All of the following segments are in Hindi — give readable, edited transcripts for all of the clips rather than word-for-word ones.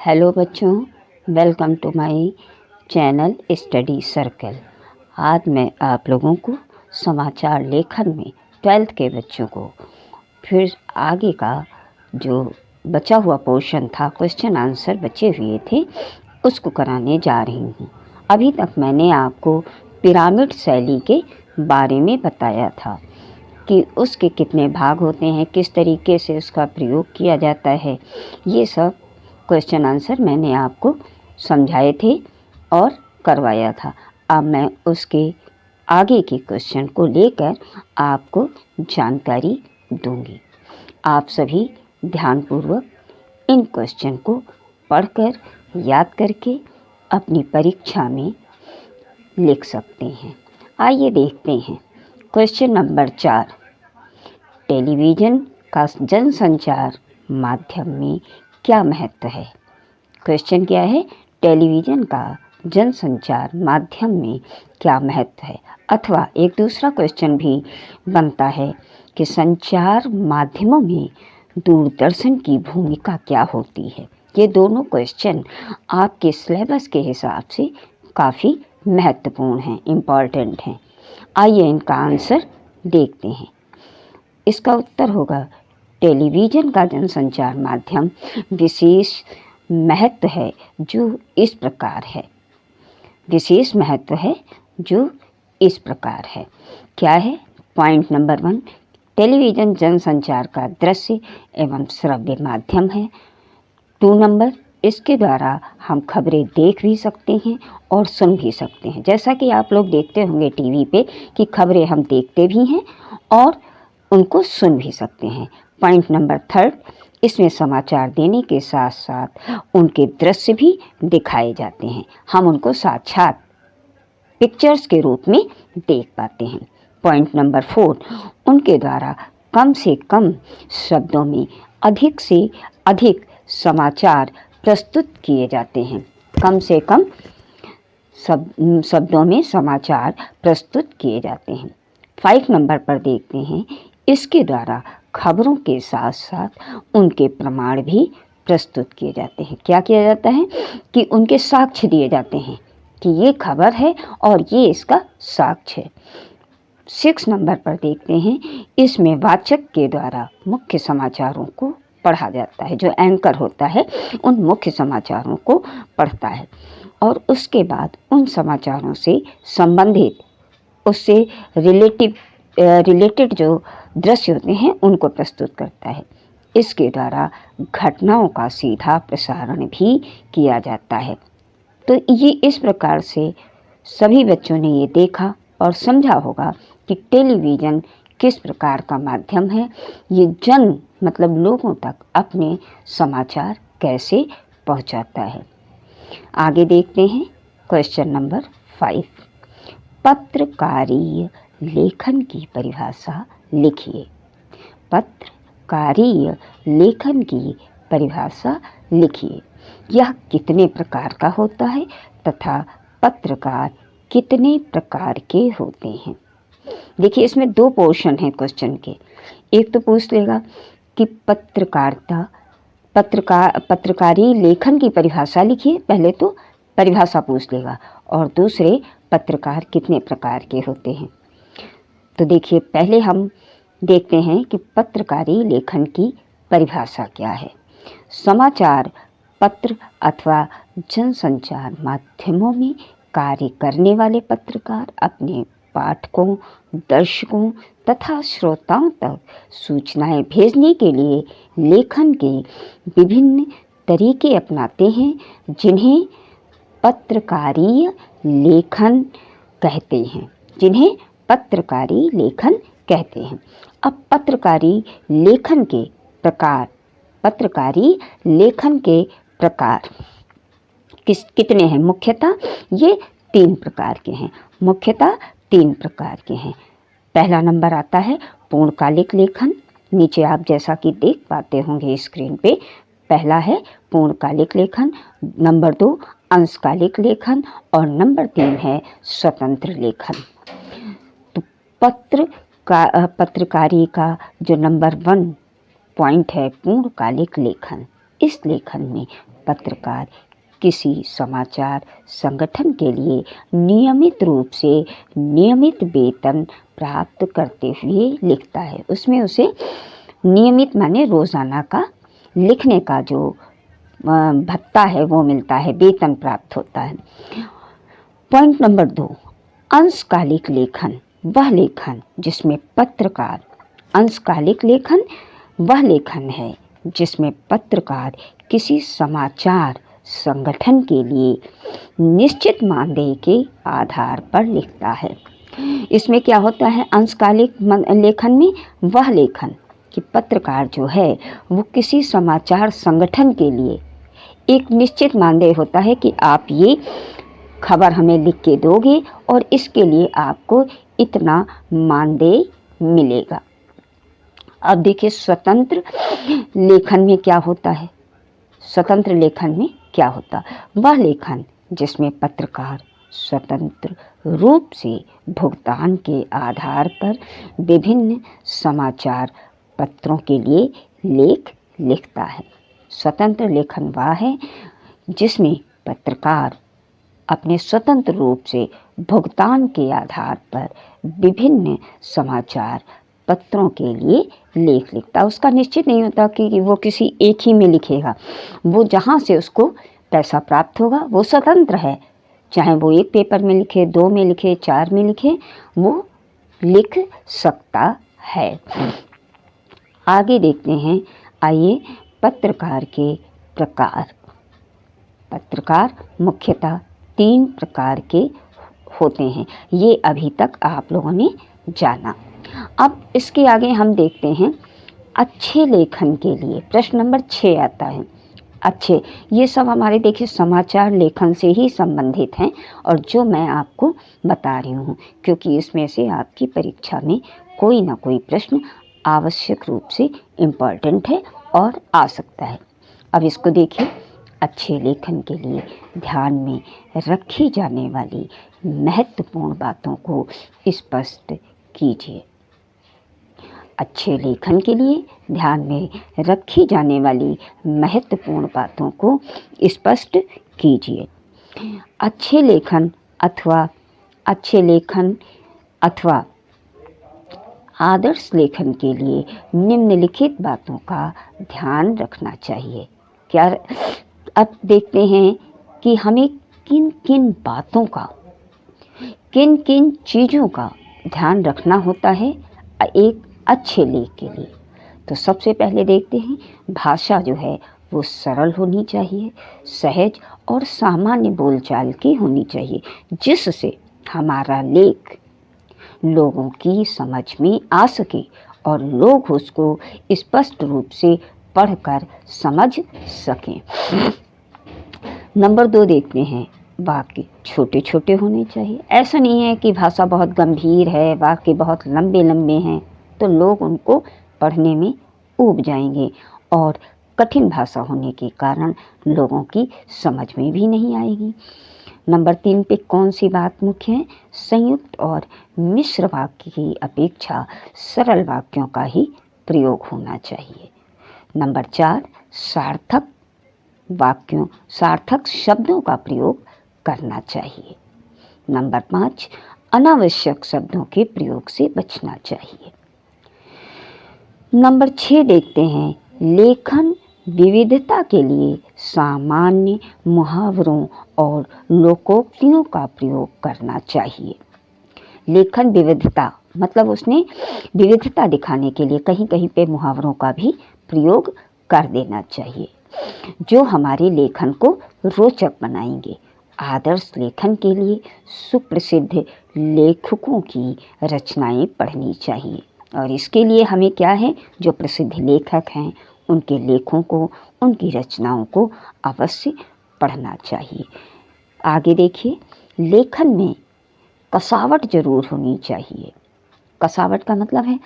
हेलो बच्चों, welcome to my channel study circle. आज मैं आप लोगों को समाचार लेखन में 12th के बच्चों को फिर आगे का जो बचा हुआ पोर्शन था, क्वेश्चन आंसर बचे हुए थे, उसको कराने जा रही हूँ। अभी तक मैंने आपको पिरामिड शैली के बारे में बताया था कि उसके कितने भाग होते हैं, किस तरीके से उसका प्रयोग किया जाता है। ये सब क्वेश्चन आंसर मैंने आपको समझाए थे और करवाया था। अब मैं उसके आगे के क्वेश्चन को लेकर आपको जानकारी दूंगी। आप सभी ध्यानपूर्वक इन क्वेश्चन को पढ़कर याद करके अपनी परीक्षा में लिख सकते हैं। आइए देखते हैं क्वेश्चन नंबर 4। टेलीविज़न का जनसंचार माध्यम में क्या महत्व है? क्वेश्चन क्या है? टेलीविज़न का जनसंचार माध्यम में क्या महत्व है? अथवा एक दूसरा क्वेश्चन भी बनता है कि संचार माध्यमों में दूरदर्शन की भूमिका क्या होती है। ये दोनों क्वेश्चन आपके सिलेबस के हिसाब से काफ़ी महत्वपूर्ण हैं, इम्पॉर्टेंट हैं। आइए इनका आंसर देखते हैं। इसका उत्तर होगा टेलीविज़न का जनसंचार माध्यम विशेष महत्व है जो इस प्रकार है। विशेष महत्व है जो इस प्रकार है। क्या है? पॉइंट नंबर 1, टेलीविज़न जनसंचार का दृश्य एवं श्रव्य माध्यम है। 2 नंबर, इसके द्वारा हम खबरें देख भी सकते हैं और सुन भी सकते हैं। जैसा कि आप लोग देखते होंगे टीवी पे कि खबरें हम देखते भी हैं और उनको सुन भी सकते हैं। पॉइंट नंबर 3, इसमें समाचार देने के साथ साथ उनके दृश्य भी दिखाए जाते हैं। हम उनको साक्षात पिक्चर्स के रूप में देख पाते हैं। पॉइंट नंबर 4, उनके द्वारा कम से कम शब्दों में अधिक से अधिक समाचार प्रस्तुत किए जाते हैं। कम से कम शब्दों में समाचार प्रस्तुत किए जाते हैं। 5 नंबर पर देखते हैं, इसके द्वारा खबरों के साथ साथ उनके प्रमाण भी प्रस्तुत किए जाते हैं। क्या किया जाता है कि उनके साक्ष्य दिए जाते हैं कि ये खबर है और ये इसका साक्ष्य है। 6 नंबर पर देखते हैं, इसमें वाचक के द्वारा मुख्य समाचारों को पढ़ा जाता है। जो एंकर होता है उन मुख्य समाचारों को पढ़ता है और उसके बाद उन समाचारों से संबंधित, उससे रिलेटेड जो दृश्य होते हैं उनको प्रस्तुत करता है। इसके द्वारा घटनाओं का सीधा प्रसारण भी किया जाता है। तो ये इस प्रकार से सभी बच्चों ने ये देखा और समझा होगा कि टेलीविज़न किस प्रकार का माध्यम है। ये मतलब लोगों तक अपने समाचार कैसे पहुंचाता है। आगे देखते हैं क्वेश्चन नंबर 5। पत्रकारीय लेखन की परिभाषा लिखिए। पत्रकारीय लेखन की परिभाषा लिखिए। यह कितने प्रकार का होता है तथा पत्रकार कितने प्रकार के होते हैं? देखिए, इसमें 2 पोर्शन हैं क्वेश्चन के। एक तो पूछ लेगा कि पत्रकारी लेखन की परिभाषा लिखिए। पहले तो परिभाषा पूछ लेगा और दूसरे पत्रकार कितने प्रकार के होते हैं। तो देखिए, पहले हम देखते हैं कि पत्रकारी लेखन की परिभाषा क्या है। समाचार पत्र अथवा जनसंचार माध्यमों में कार्य करने वाले पत्रकार अपने पाठकों, दर्शकों तथा श्रोताओं तक सूचनाएं भेजने के लिए लेखन के विभिन्न तरीके अपनाते हैं, जिन्हें पत्रकारीय लेखन कहते हैं। जिन्हें पत्रकारी लेखन कहते हैं। अब पत्रकारी लेखन के प्रकार, पत्रकारी लेखन के प्रकार कितने हैं? मुख्यतः ये 3 प्रकार के हैं। मुख्यतः 3 प्रकार के हैं। पहला नंबर आता है पूर्णकालिक लेखन। नीचे आप जैसा कि देख पाते होंगे स्क्रीन पे, पहला है पूर्णकालिक लेखन, नंबर 2 अंशकालिक लेखन और नंबर 3 है स्वतंत्र लेखन। तो पत्रकारी का जो नंबर 1 पॉइंट है पूर्णकालिक लेखन। इस लेखन में पत्रकार किसी समाचार संगठन के लिए नियमित रूप से नियमित वेतन प्राप्त करते हुए लिखता है। उसमें उसे नियमित माने रोज़ाना का लिखने का जो भत्ता है वो मिलता है, वेतन प्राप्त होता है। पॉइंट नंबर 2, अंशकालिक लेखन वह लेखन जिसमें पत्रकार अंशकालिक लेखन वह लेखन है जिसमें पत्रकार किसी समाचार संगठन के लिए निश्चित मानदेय के आधार पर लिखता है। इसमें क्या होता है, अंशकालिक लेखन में वह लेखन कि पत्रकार जो है वो किसी समाचार संगठन के लिए एक निश्चित मानदेय होता है कि आप ये खबर हमें लिख के दोगे और इसके लिए आपको इतना मानदेय मिलेगा। अब देखिए स्वतंत्र लेखन में क्या होता है। स्वतंत्र लेखन में क्या होता, वह लेखन जिसमें पत्रकार स्वतंत्र रूप से भुगतान के आधार पर विभिन्न समाचार पत्रों के लिए लेख लिखता है। स्वतंत्र लेखन वह है जिसमें पत्रकार अपने स्वतंत्र रूप से भुगतान के आधार पर विभिन्न समाचार पत्रों के लिए लेख लिखता है। उसका निश्चित नहीं होता कि वो किसी एक ही में लिखेगा, वो जहाँ से उसको पैसा प्राप्त होगा वो स्वतंत्र है, चाहे वो एक पेपर में लिखे, 2 में लिखे, 4 में लिखे, वो लिख सकता है। आगे देखते हैं, आइए पत्रकार के प्रकार। पत्रकार मुख्यतः 3 प्रकार के होते हैं, ये अभी तक आप लोगों ने जाना। अब इसके आगे हम देखते हैं अच्छे लेखन के लिए। प्रश्न नंबर 6 आता है अच्छे। ये सब हमारे देखिए समाचार लेखन से ही संबंधित हैं और जो मैं आपको बता रही हूँ क्योंकि इसमें से आपकी परीक्षा में कोई ना कोई प्रश्न आवश्यक रूप से इम्पॉर्टेंट है और आ सकता है। अब इसको देखिए, अच्छे लेखन के लिए ध्यान में रखी जाने वाली महत्वपूर्ण बातों को स्पष्ट कीजिए। अच्छे लेखन के लिए ध्यान में रखी जाने वाली महत्वपूर्ण बातों को स्पष्ट कीजिए। अच्छे लेखन अथवा आदर्श लेखन के लिए निम्नलिखित बातों का ध्यान रखना चाहिए। क्या, अब देखते हैं कि हमें किन किन बातों का, किन किन चीज़ों का ध्यान रखना होता है एक अच्छे लेख के लिए। तो सबसे पहले देखते हैं, भाषा जो है वो सरल होनी चाहिए, सहज और सामान्य बोलचाल की होनी चाहिए, जिससे हमारा लेख लोगों की समझ में आ सके और लोग उसको स्पष्ट रूप से पढ़कर समझ सकें। नंबर 2 देखते हैं, वाक्य छोटे छोटे होने चाहिए। ऐसा नहीं है कि भाषा बहुत गंभीर है, वाक्य बहुत लंबे लंबे हैं तो लोग उनको पढ़ने में ऊब जाएंगे और कठिन भाषा होने के कारण लोगों की समझ में भी नहीं आएगी। नंबर 3 पे कौन सी बात मुख्य है, संयुक्त और मिश्र वाक्य की अपेक्षा सरल वाक्यों का ही प्रयोग होना चाहिए। नंबर 4 सार्थक शब्दों का प्रयोग करना चाहिए। नंबर 5 अनावश्यक शब्दों के प्रयोग से बचना चाहिए। नंबर 6 देखते हैं, लेखन विविधता के लिए सामान्य मुहावरों और लोकोक्तियों का प्रयोग करना चाहिए। लेखन विविधता मतलब उसने विविधता दिखाने के लिए कहीं कहीं पे मुहावरों का भी प्रयोग कर देना चाहिए जो हमारे लेखन को रोचक बनाएंगे। आदर्श लेखन के लिए सुप्रसिद्ध लेखकों की रचनाएं पढ़नी चाहिए और इसके लिए हमें क्या है, जो प्रसिद्ध लेखक हैं उनके लेखों को, उनकी रचनाओं को अवश्य पढ़ना चाहिए। आगे देखिए, लेखन में कसावट जरूर होनी चाहिए। कसावट का मतलब है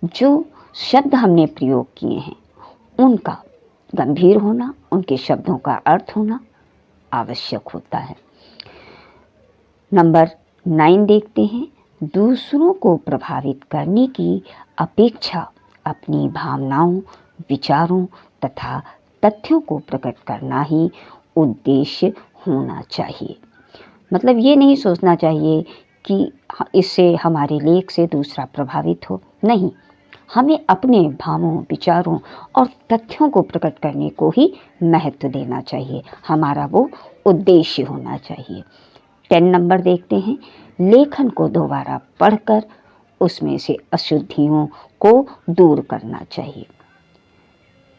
जो शब्द हमने प्रयोग किए हैं उनका गंभीर होना, उनके शब्दों का अर्थ होना आवश्यक होता है। नंबर 9 देखते हैं, दूसरों को प्रभावित करने की अपेक्षा अपनी भावनाओं, विचारों तथा तथ्यों को प्रकट करना ही उद्देश्य होना चाहिए। मतलब ये नहीं सोचना चाहिए कि इससे हमारे लेख से दूसरा प्रभावित हो, नहीं, हमें अपने भावों, विचारों और तथ्यों को प्रकट करने को ही महत्व देना चाहिए, हमारा वो उद्देश्य होना चाहिए। 10 नंबर देखते हैं, लेखन को दोबारा पढ़कर उसमें से अशुद्धियों को दूर करना चाहिए।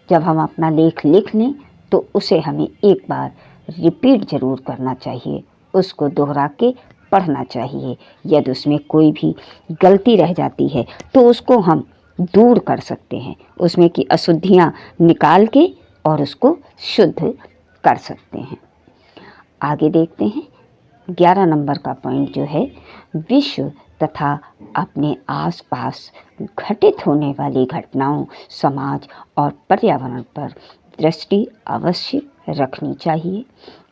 जब हम अपना लेख लिख लें तो उसे हमें एक बार रिपीट जरूर करना चाहिए, उसको दोहरा के पढ़ना चाहिए। यदि उसमें कोई भी गलती रह जाती है तो उसको हम दूर कर सकते हैं, उसमें की अशुद्धियाँ निकाल के और उसको शुद्ध कर सकते हैं। आगे देखते हैं 11 नंबर का पॉइंट जो है, विश्व तथा अपने आसपास घटित होने वाली घटनाओं, समाज और पर्यावरण पर दृष्टि अवश्य रखनी चाहिए।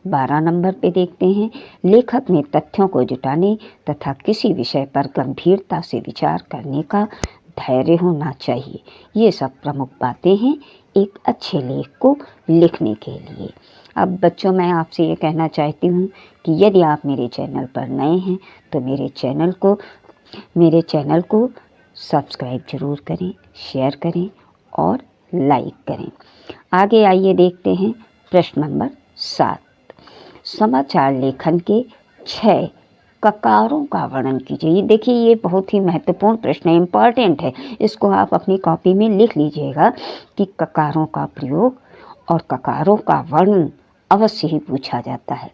12 नंबर पे देखते हैं, लेखक में तथ्यों को जुटाने तथा किसी विषय पर गंभीरता से विचार करने का धैर्य होना चाहिए। ये सब प्रमुख बातें हैं एक अच्छे लेख को लिखने के लिए। अब बच्चों, मैं आपसे ये कहना चाहती हूँ कि यदि आप मेरे चैनल पर नए हैं तो मेरे चैनल को सब्सक्राइब जरूर करें, शेयर करें और लाइक करें। आगे आइए देखते हैं प्रश्न नंबर 7। समाचार लेखन के 6 ककारों का वर्णन कीजिए। ये देखिए, ये बहुत ही महत्वपूर्ण प्रश्न है, इम्पॉर्टेंट है। इसको आप अपनी कॉपी में लिख लीजिएगा कि ककारों का प्रयोग और ककारों का वर्णन अवश्य ही पूछा जाता है।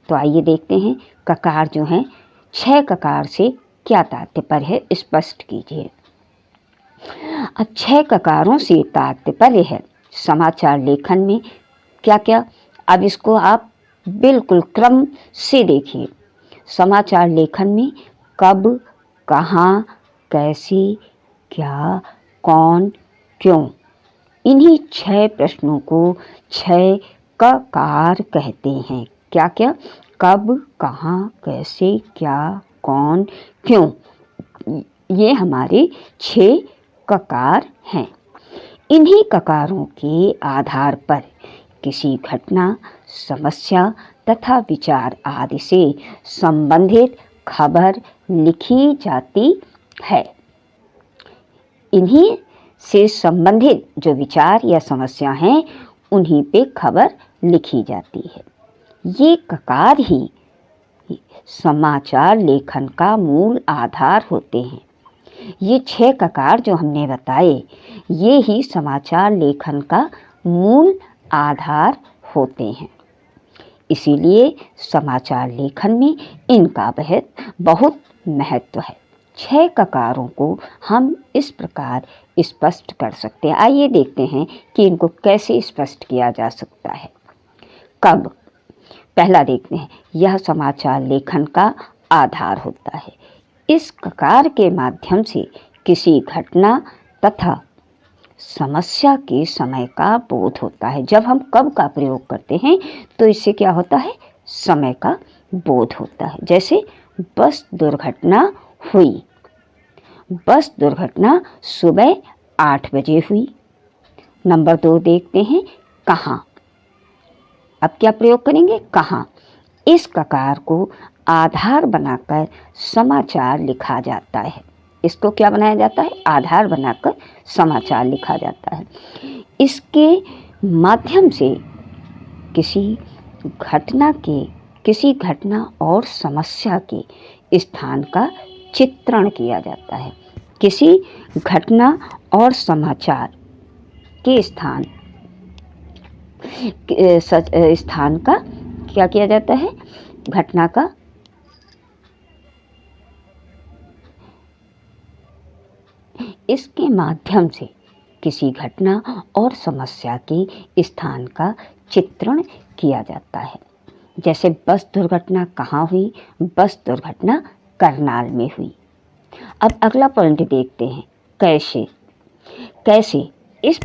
तो आइए देखते हैं ककार जो हैं, 6 ककार से क्या तात्पर्य है, स्पष्ट कीजिए। अब 6 ककारों से तात्पर्य है समाचार लेखन में क्या क्या। अब इसको आप बिल्कुल क्रम से देखिए। समाचार लेखन में कब, कहाँ, कैसे, क्या, कौन, क्यों, इन्हीं 6 प्रश्नों को 6 ककार कहते हैं। क्या क्या? कब, कहाँ, कैसे, क्या, कौन, क्यों, ये हमारे 6 ककार हैं। इन्हीं ककारों के आधार पर किसी घटना, समस्या तथा विचार आदि से संबंधित खबर लिखी जाती है। इन्हीं से संबंधित जो विचार या समस्या हैं, उन्हीं पे खबर लिखी जाती है। ये ककार ही समाचार लेखन का मूल आधार होते हैं। ये 6 ककार जो हमने बताए, ये ही समाचार लेखन का मूल आधार होते हैं। इसीलिए समाचार लेखन में इनका बहुत महत्व है। 6 ककारों को हम इस प्रकार स्पष्ट कर सकते हैं। आइए देखते हैं कि इनको कैसे स्पष्ट किया जा सकता है। कब, पहला देखते हैं, यह समाचार लेखन का आधार होता है। इस ककार के माध्यम से किसी घटना तथा समस्या के समय का बोध होता है। जब हम कब का प्रयोग करते हैं तो इससे क्या होता है, समय का बोध होता है। जैसे बस दुर्घटना हुई, बस दुर्घटना सुबह 8 बजे हुई। नंबर 2 देखते हैं, कहाँ। अब क्या प्रयोग करेंगे, कहाँ। इस ककार को आधार बनाकर समाचार लिखा जाता है। इसको क्या बनाया जाता है, आधार बनाकर समाचार लिखा जाता है। इसके माध्यम से किसी घटना और समस्या के स्थान का चित्रण किया जाता है। किसी घटना और समाचार के स्थान का क्या किया जाता है, घटना का इसके माध्यम से किसी घटना और समस्या के स्थान का चित्रण किया जाता है। जैसे बस दुर्घटना कहाँ हुई, बस दुर्घटना करनाल में हुई। अब अगला पॉइंट देखते हैं, कैसे। कैसे, इस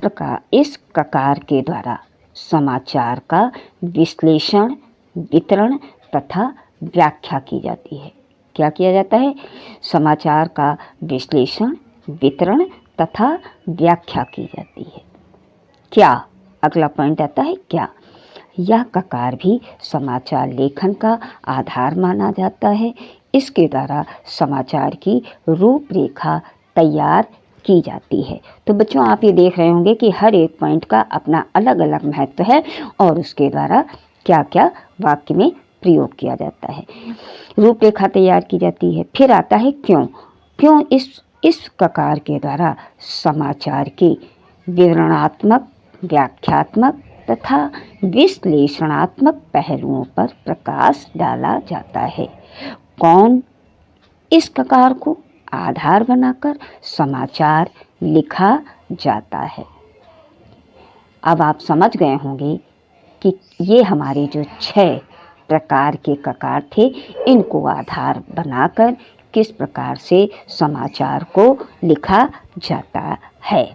ककार के द्वारा समाचार का विश्लेषण, वितरण तथा व्याख्या की जाती है। क्या किया जाता है, समाचार का विश्लेषण, वितरण तथा व्याख्या की जाती है। क्या, अगला पॉइंट आता है क्या। यह ककार भी समाचार लेखन का आधार माना जाता है। इसके द्वारा समाचार की रूपरेखा तैयार की जाती है। तो बच्चों आप ये देख रहे होंगे कि हर एक पॉइंट का अपना अलग अलग महत्व है और उसके द्वारा क्या क्या वाक्य में प्रयोग किया जाता है। रूपरेखा तैयार की जाती है। फिर आता है क्यों। क्यों इस ककार के द्वारा समाचार के विवरणात्मक, व्याख्यात्मक तथा विश्लेषणात्मक पहलुओं पर प्रकाश डाला जाता है। कौन इस ककार को आधार बनाकर समाचार लिखा जाता है। अब आप समझ गए होंगे कि ये हमारे जो 6 प्रकार के ककार थे, इनको आधार बनाकर किस प्रकार से समाचार को लिखा जाता है।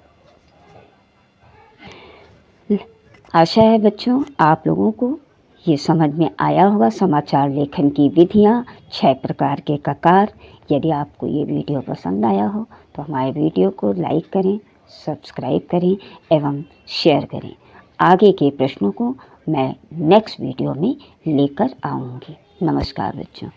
आशा है बच्चों आप लोगों को ये समझ में आया होगा समाचार लेखन की विधियाँ, 6 प्रकार के ककार। यदि आपको ये वीडियो पसंद आया हो तो हमारे वीडियो को लाइक करें, सब्सक्राइब करें एवं शेयर करें। आगे के प्रश्नों को मैं नेक्स्ट वीडियो में लेकर आऊँगी। नमस्कार बच्चों।